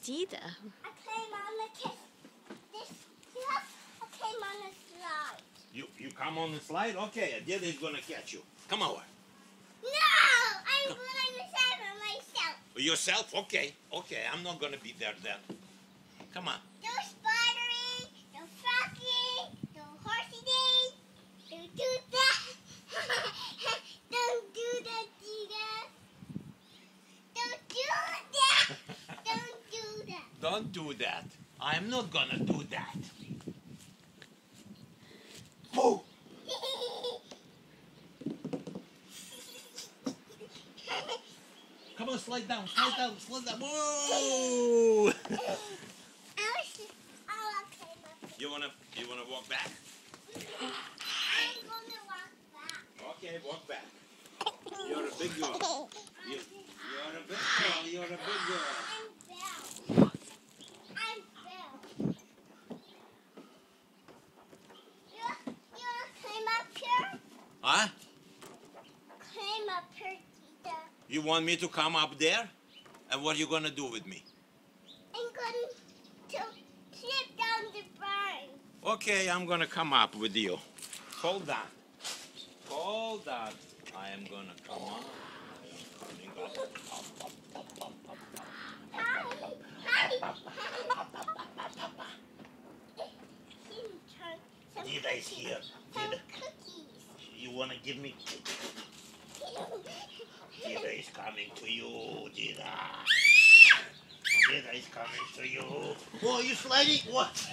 Dida. I came on I came on the slide. You come on the slide? Okay, Dida is gonna catch you. Come over. No! I'm going to save myself. Yourself? Okay. Okay, I'm not gonna be there then. Come on. No spidery, no froggy, no horsey day. Don't do that. Don't do that, Dida. Don't do that. Don't do that. Don't do that. I'm not gonna do that. Oh! Come on, slide down, slide down, slide down. Whoa! You wanna walk back? I'm gonna walk back. Okay, walk back. You're a big girl. You're a big girl. You're a big girl. I'm Belle. I'm Belle. You climb up here? Huh? Climb up here, Dida. You want me to come up there? And what are you gonna do with me? I'm going to slip down the barn. Okay, I'm gonna come up with you. Hold on. Hold on. I am gonna come up. I am coming up. Dida is here. Some Dida, cookies. you wanna give me? Dida is coming to you, Dida. Dida is coming to you. Oh, you sliding? What?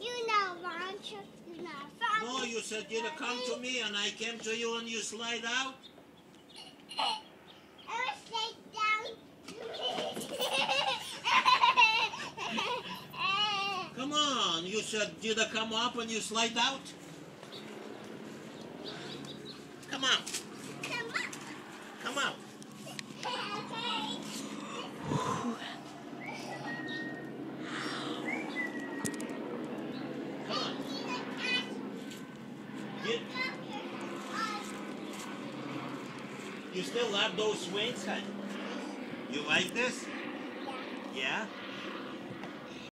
You know, Rancho. You know, Froggy. No, you said Dida come to me and I came to you and you slide out? I was straight down. Come on, you said Dida come up and you slide out? Come on, Come on. come out. Come on. Get, you still have those swings, honey? You like this? Yeah. Yeah?